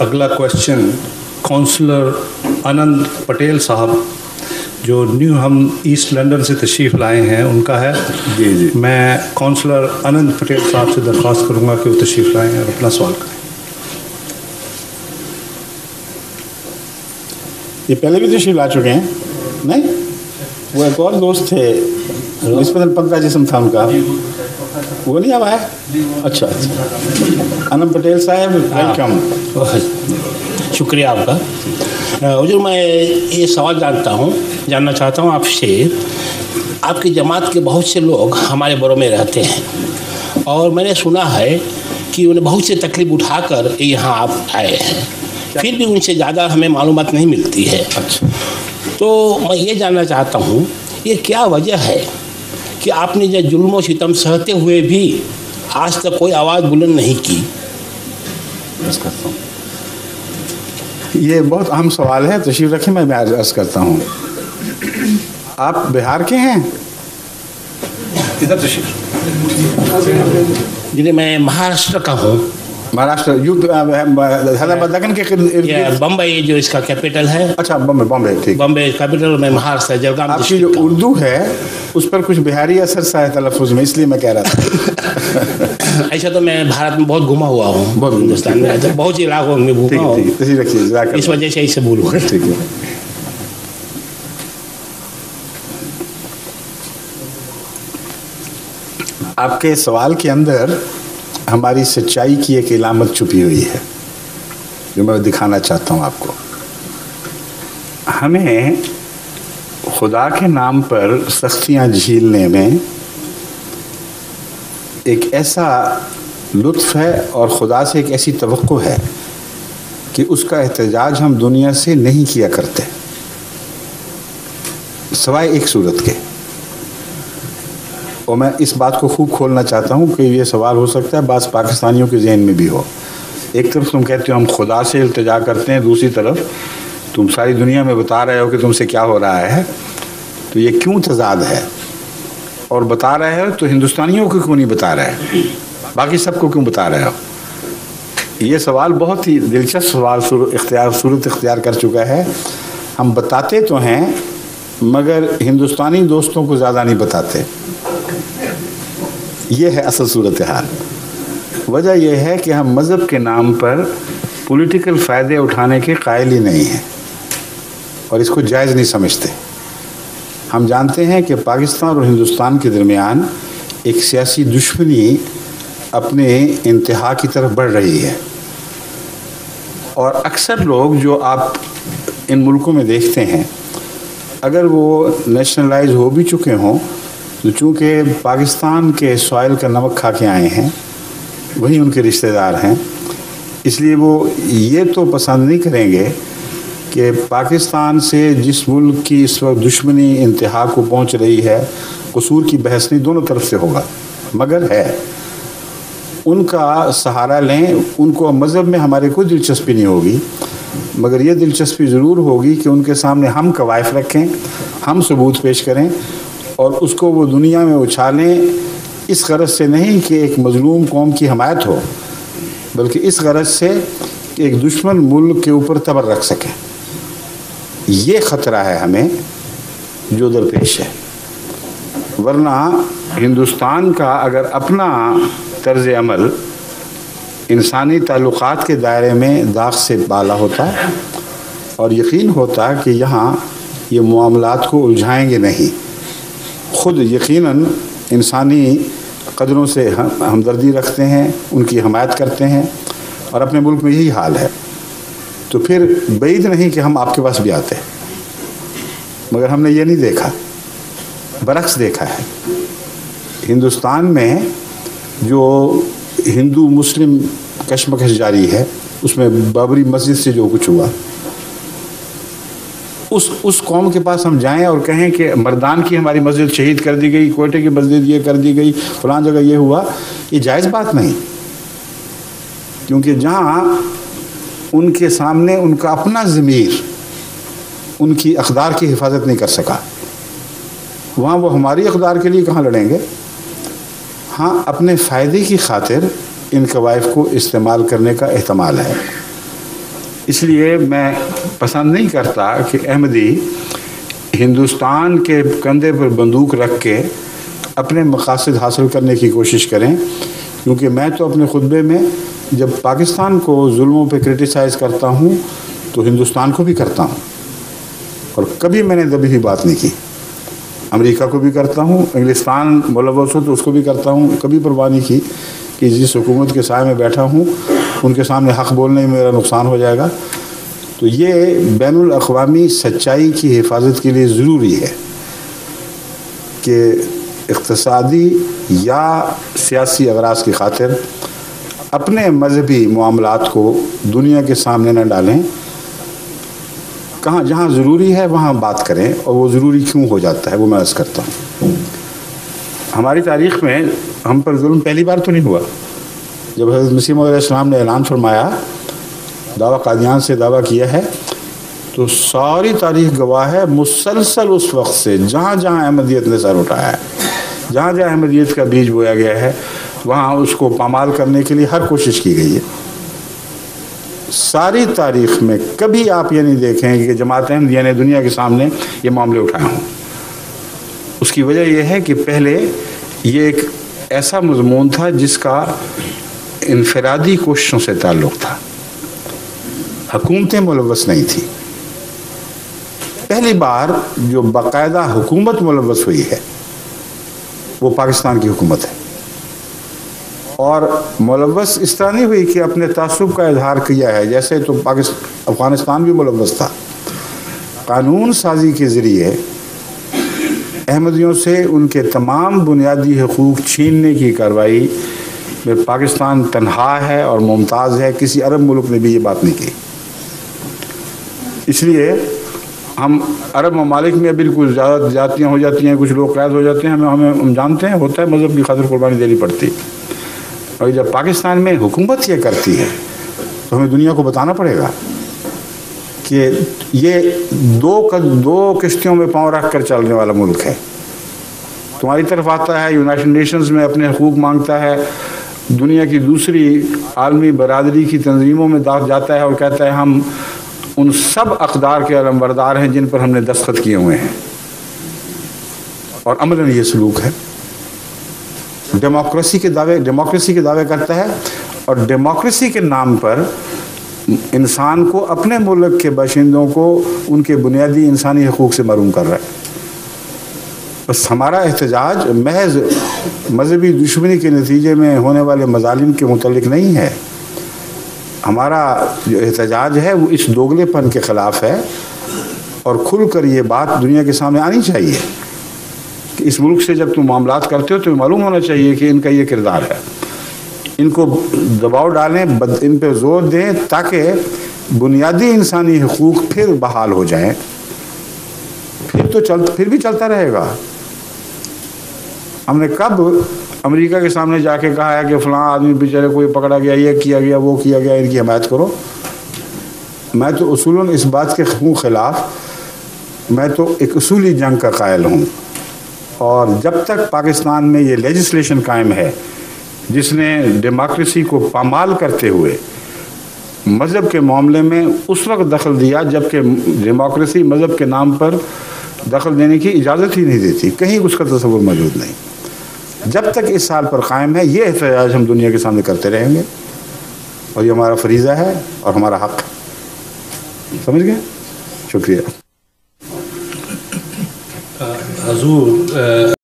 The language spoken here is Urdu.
اگلا کوشچن کونسلر آنند پٹیل صاحب جو نیو ہم ایسٹ لندن سے تشریف لائے ہیں ان کا ہے. جی میں کونسلر آنند پٹیل صاحب سے درخواست کروں گا کہ وہ تشریف لائیں اور اپنا سوال کریں. یہ پہلے بھی تشریف لا چکے ہیں نہیں؟ وہ ایک اور دوست تھے نسبتاً پتلا جسم تھا ان کا, وہ نہیں اب آیا؟ اچھا آنند پٹیل صاحب ویلکم. شکریہ آپ کا. حضور میں یہ سوال جاننا چاہتا ہوں آپ سے. آپ کی جماعت کے بہت سے لوگ ہمارے برو میں رہتے ہیں اور میں نے سنا ہے کہ انہیں بہت سے تکلیف اٹھا کر یہاں آپ آئے ہیں, پھر بھی ان سے زیادہ ہمیں معلومات نہیں ملتی ہے. اچھا, تو میں یہ جاننا چاہتا ہوں یہ کیا وجہ ہے کہ آپ نے جو ظلم و ستم سہتے ہوئے بھی آج تک کوئی آواز بلند نہیں کی؟ عرض کرتا ہوں, یہ بہت اہم سوال ہے. تشریف رکھیں, میں عرض کرتا ہوں. آپ بہار کے ہیں؟ ادھر تشریف. جی میں مہاراشٹر کا ہوں. مہاراشٹر حیدرآباد دکن کے بمبئی جو اس کا کیپٹل ہے. اچھا بمبئی, ٹھیک. بمبئی کیپٹل میں مہاراشٹر جلگام. آپ کی جو اردو ہے اس پر کچھ بہاری اثر سا ہے تلفظ میں, اس لیے میں کہہ رہا تھا. ایسا تو میں بھارت میں بہت گھوما ہوا ہوں, بہت ہندوستان میں بہت سی علاقوں میں گھوما ہوں, اس وجہ سے اسے بولوں گا. ٹھیک ہے. آپ کے سوال کے اندر ہماری سچائی کی ایک علامت چھپی ہوئی ہے جو میں دکھانا چاہتا ہوں آپ کو. ہمیں خدا کے نام پر سختیاں جھیلنے میں ایک ایسا لطف ہے اور خدا سے ایک ایسی توقع ہے کہ اس کا احتجاج ہم دنیا سے نہیں کیا کرتے سوائے ایک صورت کے. اور میں اس بات کو خوب کھولنا چاہتا ہوں کہ یہ سوال ہو سکتا ہے بعض پاکستانیوں کے ذہن میں بھی ہو. ایک طرف تم کہتے ہو ہم خدا سے التجا کرتے ہیں, دوسری طرف تم ساری دنیا میں بتا رہے ہو کہ تم سے کیا ہو رہا ہے. تو یہ کیوں تضاد ہے؟ اور بتا رہے ہو تو ہندوستانیوں کو کیوں نہیں بتا رہے, باقی سب کو کیوں بتا رہے ہو؟ یہ سوال بہت ہی دلچسپ سوال صورت اختیار کر چکا ہے. ہم بتاتے تو ہیں مگر ہندوستانی دوستوں کو زیادہ نہیں بتاتے. یہ ہے اصل صورتحال. وجہ یہ ہے کہ ہم مذہب کے نام پر پولیٹیکل فائدے اٹھانے کے قائل ہی نہیں ہیں اور اس کو جائز نہیں سمجھتے. ہم جانتے ہیں کہ پاکستان اور ہندوستان کے درمیان ایک سیاسی دشمنی اپنے انتہا کی طرف بڑھ رہی ہے, اور اکثر لوگ جو آپ ان ملکوں میں دیکھتے ہیں اگر وہ نیشنلائز ہو بھی چکے ہوں تو چونکہ پاکستان کے سوائل کا نمک کھا کے آئے ہیں, وہی ان کے رشتہ دار ہیں, اس لیے وہ یہ تو پسند نہیں کریں گے کہ پاکستان سے جس ملک کی اس وقت دشمنی انتہا کو پہنچ رہی ہے, قصور کی بحث نہیں دونوں طرف سے ہوگا مگر ہے, ان کا سہارا لیں. ان کو مذہب میں ہمارے کوئی دلچسپی نہیں ہوگی, مگر یہ دلچسپی ضرور ہوگی کہ ان کے سامنے ہم قوائف رکھیں, ہم ثبوت پیش کریں اور اس کو وہ دنیا میں اچھالیں, اس غرض سے نہیں کہ ایک مظلوم قوم کی حمایت ہو بلکہ اس غرض سے کہ ایک دشمن ملک کے اوپر تبر رکھ سکیں. یہ خطرہ ہے ہمیں جو درپیش ہے. ورنہ ہندوستان کا اگر اپنا طرز عمل انسانی تعلقات کے دائرے میں داغ سے بالا ہوتا اور یقین ہوتا کہ یہاں یہ معاملات کو الجھائیں گے نہیں, خود یقیناً انسانی قدروں سے ہمدردی رکھتے ہیں, ان کی حمایت کرتے ہیں اور اپنے ملک میں یہی حال ہے, تو پھر بعید نہیں کہ ہم آپ کے پاس بھی آتے. مگر ہم نے یہ نہیں دیکھا, برعکس دیکھا ہے. ہندوستان میں جو ہندو مسلم کشمکش جاری ہے اس میں بابری مسجد سے جو کچھ ہوا, اس قوم کے پاس ہم جائیں اور کہیں کہ مردان کی ہماری مسجد شہید کر دی گئی, کوئٹے کی مسجد یہ کر دی گئی, فلاں جگہ یہ ہوا, یہ جائز بات نہیں. کیونکہ جہاں ان کے سامنے ان کا اپنا ضمیر ان کی اقدار کی حفاظت نہیں کر سکا, وہاں وہ ہماری اقدار کے لیے کہاں لڑیں گے. ہاں اپنے فائدے کی خاطر ان قوائف کو استعمال کرنے کا احتمال ہے, اس لیے میں پسند نہیں کرتا کہ احمدی ہندوستان کے کندھے پر بندوق رکھ کے اپنے مقاصد حاصل کرنے کی کوشش کریں، کیونکہ میں تو اپنے خطبے میں جب پاکستان کو ظلموں پہ کرٹیسائز کرتا ہوں تو ہندوستان کو بھی کرتا ہوں، اور کبھی میں نے دبی ہوئی بات نہیں کی۔ امریکہ کو بھی کرتا ہوں، انگلستان ملوث ہو تو اس کو بھی کرتا ہوں، کبھی پرواہ نہیں کی کہ جس حکومت کے سائے میں بیٹھا ہوں ان کے سامنے حق بولنے میں میرا نقصان ہو جائے گا۔ تو یہ بین الاقوامی سچائی کی حفاظت کے لیے ضروری ہے کہ اقتصادی یا سیاسی اغراض کی خاطر اپنے مذہبی معاملات کو دنیا کے سامنے نہ ڈالیں، جہاں ضروری ہے وہاں بات کریں، اور وہ ضروری کیوں ہو جاتا ہے وہ میں عرض کرتا ہوں۔ ہماری تاریخ میں ہم پر ظلم پہلی بار تو نہیں ہوا۔ جب حضرت مسیح موعود علیہ السلام نے اعلان فرمایا، دعویٰ قادیان سے دعویٰ کیا ہے، تو ساری تاریخ گواہ ہے مسلسل اس وقت سے جہاں جہاں احمدیت نے سر اٹھایا ہے، جہاں جہاں احمدیت کا بیج بویا گیا ہے، وہاں اس کو پامال کرنے کے لیے ہر کوشش کی گئی ہے۔ ساری تاریخ میں کبھی آپ یہ نہیں دیکھیں کہ جماعت احمدیہ نے دنیا کے سامنے یہ معاملے اٹھائے ہوں۔ اس کی وجہ یہ ہے کہ پہلے یہ ایک ایسا مضمون تھا جس کا انفرادی کوششوں سے تعلق تھا، حکومتیں ملوث نہیں تھی۔ پہلی بار جو باقاعدہ حکومت ملوث ہوئی ہے وہ پاکستان کی حکومت ہے، اور ملوث اس طرح نہیں ہوئی کہ اپنے تعصب کا اظہار کیا ہے، جیسے تو افغانستان بھی ملوث تھا۔ قانون سازی کے ذریعے احمدیوں سے ان کے تمام بنیادی حقوق چھیننے کی کارروائی میں پاکستان تنہا ہے اور ممتاز ہے، کسی عرب ملک نے بھی یہ بات نہیں کی۔ اس لیے ہم عرب ممالک میں بالکل زیادہ جاتیاں ہو جاتی ہیں، کچھ لوگ قید ہو جاتے ہیں، ہم جانتے ہیں ہوتا ہے، مذہب کی خاطر قربانی دینی پڑتی، اور جب پاکستان میں حکومت یہ کرتی ہے تو ہمیں دنیا کو بتانا پڑے گا کہ یہ دو کشتیوں میں پاؤں رکھ کر چلنے والا ملک ہے۔ تمہاری طرف آتا ہے، یونائٹڈ نیشنز میں اپنے حقوق مانگتا ہے، دنیا کی دوسری عالمی برادری کی تنظیموں میں جاتا ہے اور کہتا ہے ہم ان سب اقدار کے علمبردار ہیں جن پر ہم نے دستخط کیے ہوئے ہیں، اور عملاً یہ سلوک ہے۔ ڈیموکریسی کے دعوے کرتا ہے، اور ڈیموکریسی کے نام پر انسان کو، اپنے ملک کے باشندوں کو ان کے بنیادی انسانی حقوق سے محروم کر رہا ہے۔ بس ہمارا احتجاج محض مذہبی دشمنی کے نتیجے میں ہونے والے مظالم کے متعلق نہیں ہے، ہمارا جو احتجاج ہے وہ اس دوگلے پن کے خلاف ہے، اور کھل کر یہ بات دنیا کے سامنے آنی چاہیے کہ اس ملک سے جب تم معاملات کرتے ہو تو معلوم ہونا چاہیے کہ ان کا یہ کردار ہے۔ ان کو دباؤ ڈالیں، ان پہ زور دیں تاکہ بنیادی انسانی حقوق پھر بحال ہو جائیں، پھر بھی چلتا رہے گا۔ ہم نے کب امریکہ کے سامنے جا کے کہا ہے کہ فلاں آدمی بیچارے کوئی پکڑا گیا، یہ کیا گیا، وہ کیا گیا، ان کی حمایت کرو؟ میں تو اصولاً اس بات کے خلاف، میں تو ایک اصولی جنگ کا قائل ہوں، اور جب تک پاکستان میں یہ لیجسلیشن قائم ہے جس نے ڈیموکریسی کو پامال کرتے ہوئے مذہب کے معاملے میں اس وقت دخل دیا جبکہ ڈیموکریسی مذہب کے نام پر دخل دینے کی اجازت ہی نہیں دیتی، کہیں اس کا تصور موجود نہیں، جب تک اس سال پر قائم ہے یہ احتجاج ہم دنیا کے سامنے کرتے رہیں گے، اور یہ ہمارا فریضہ ہے اور ہمارا حق ہے۔ سمجھ گئے؟ شکریہ۔ حضور